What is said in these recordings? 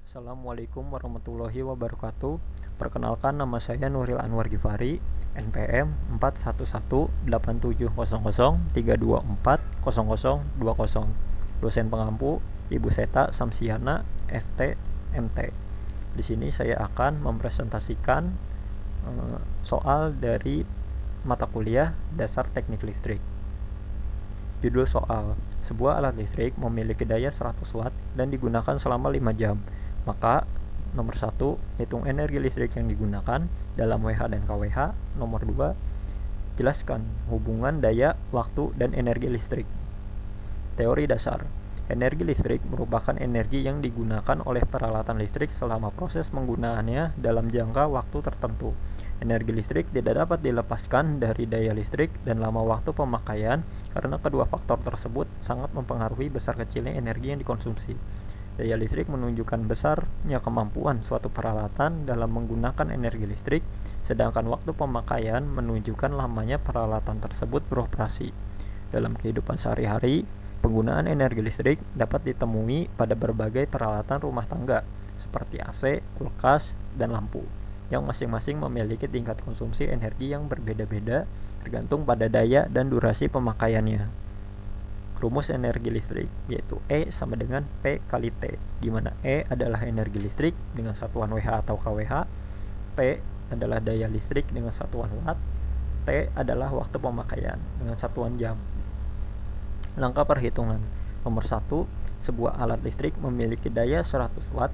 Assalamualaikum warahmatullahi wabarakatuh. Perkenalkan, nama saya Nuril Anwar Gifari, NPM 4187873240040020. Dosen pengampu Ibu Seta Samsiana, ST, MT. Di sini saya akan mempresentasikan soal dari mata kuliah Dasar Teknik Listrik. Judul soal: sebuah alat listrik memiliki daya 100 watt dan digunakan selama 5 jam. Maka nomor 1, hitung energi listrik yang digunakan dalam WH dan kWh. Nomor 2, jelaskan hubungan daya, waktu, dan energi listrik. Teori dasar. Energi listrik merupakan energi yang digunakan oleh peralatan listrik selama proses penggunaannya dalam jangka waktu tertentu. Energi listrik tidak dapat dilepaskan dari daya listrik dan lama waktu pemakaian karena kedua faktor tersebut sangat mempengaruhi besar kecilnya energi yang dikonsumsi. Daya listrik menunjukkan besarnya kemampuan suatu peralatan dalam menggunakan energi listrik, sedangkan waktu pemakaian menunjukkan lamanya peralatan tersebut beroperasi. Dalam kehidupan sehari-hari, penggunaan energi listrik dapat ditemui pada berbagai peralatan rumah tangga seperti AC, kulkas, dan lampu, yang masing-masing memiliki tingkat konsumsi energi yang berbeda-beda tergantung pada daya dan durasi pemakaiannya. Rumus energi listrik yaitu E sama dengan P kali T, di mana E adalah energi listrik dengan satuan WH atau kWh, P adalah daya listrik dengan satuan watt, T adalah waktu pemakaian dengan satuan jam. Langkah perhitungan. Nomor 1, sebuah alat listrik memiliki daya 100 watt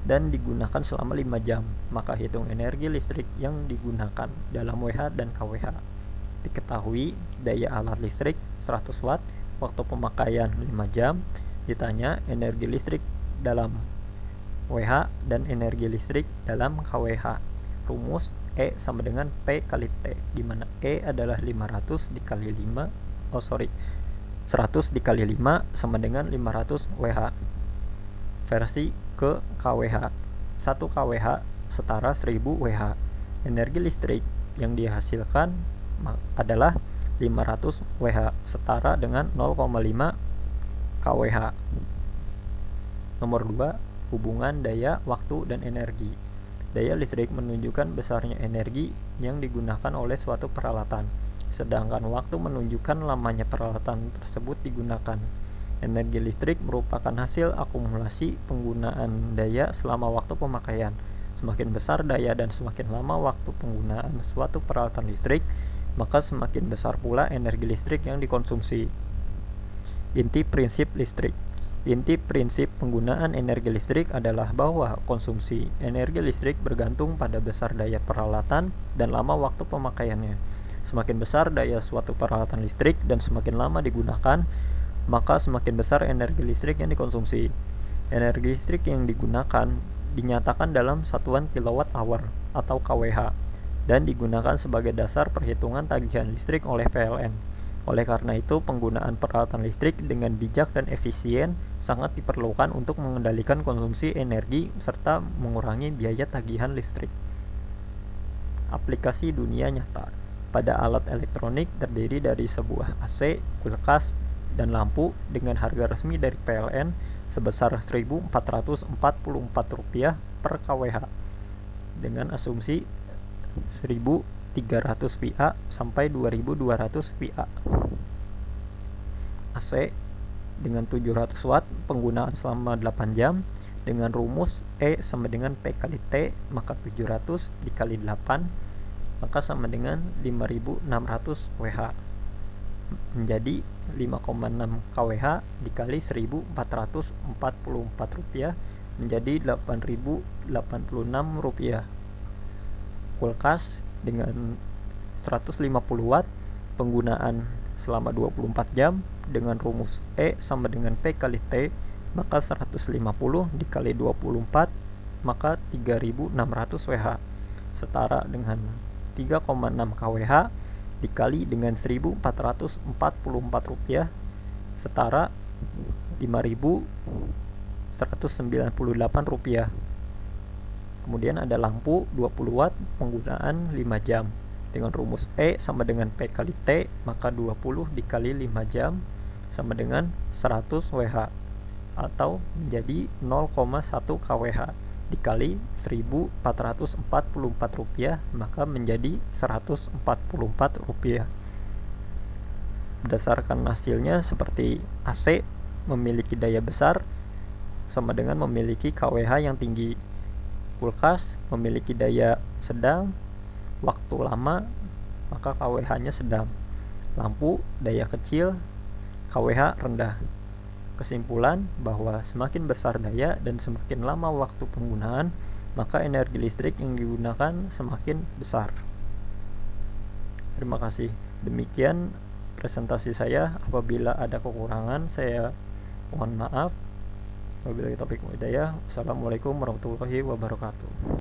dan digunakan selama 5 jam. Maka hitung energi listrik yang digunakan dalam WH dan kWh. Diketahui daya alat listrik 100 watt, waktu pemakaian 5 jam. Ditanya energi listrik dalam WH dan energi listrik dalam kWh. Rumus E sama dengan P kali T, di mana E adalah 100 dikali 5 sama dengan 500 WH. Versi ke kWh. 1 kWh setara 1000 WH. Energi listrik yang dihasilkan adalah 500 WH setara dengan 0,5 kWh. Nomor 2, hubungan daya, waktu, dan energi. Daya listrik menunjukkan besarnya energi yang digunakan oleh suatu peralatan, sedangkan waktu menunjukkan lamanya peralatan tersebut digunakan. Energi listrik merupakan hasil akumulasi penggunaan daya selama waktu pemakaian. Semakin besar daya dan semakin lama waktu penggunaan suatu peralatan listrik, maka semakin besar pula energi listrik yang dikonsumsi. Inti prinsip listrik. Inti prinsip penggunaan energi listrik adalah bahwa konsumsi energi listrik bergantung pada besar daya peralatan dan lama waktu pemakaiannya. Semakin besar daya suatu peralatan listrik dan semakin lama digunakan, maka semakin besar energi listrik yang dikonsumsi. Energi listrik yang digunakan dinyatakan dalam satuan kilowatt hour atau kWh dan digunakan sebagai dasar perhitungan tagihan listrik oleh PLN. Oleh karena itu, penggunaan peralatan listrik dengan bijak dan efisien sangat diperlukan untuk mengendalikan konsumsi energi serta mengurangi biaya tagihan listrik. Aplikasi dunia nyata. Pada alat elektronik terdiri dari sebuah AC, kulkas, dan lampu dengan harga resmi dari PLN sebesar Rp1.444 per kWh dengan asumsi 1.300 VA sampai 2.200 VA. AC dengan 700 watt penggunaan selama 8 jam dengan rumus E sama dengan P kali T, maka 700 dikali 8 maka sama dengan 5.600 WH menjadi 5,6 kWh dikali Rp1.444 menjadi Rp8.086. Kulkas dengan 150 watt penggunaan selama 24 jam dengan rumus E sama dengan P kali T, maka 150 dikali 24 maka 3.600 WH setara dengan 3,6 kWh dikali dengan Rp1.444 setara Rp5.198. Kemudian ada lampu 20 watt penggunaan 5 jam dengan rumus E sama dengan P kali T, maka 20 dikali 5 jam sama dengan 100 WH atau menjadi 0,1 kWh dikali 1.444 rupiah, maka menjadi 144 rupiah. Berdasarkan hasilnya seperti AC memiliki daya besar sama dengan memiliki kWh yang tinggi, kulkas memiliki daya sedang, waktu lama, maka kWh-nya sedang, lampu daya kecil, kWh rendah. Kesimpulan bahwa semakin besar daya dan semakin lama waktu penggunaan, maka energi listrik yang digunakan semakin besar. Terima kasih. Demikian presentasi saya. Apabila ada kekurangan, saya mohon maaf. Wabillahi taufiq wal hidayah. Wassalamualaikum warahmatullahi wabarakatuh.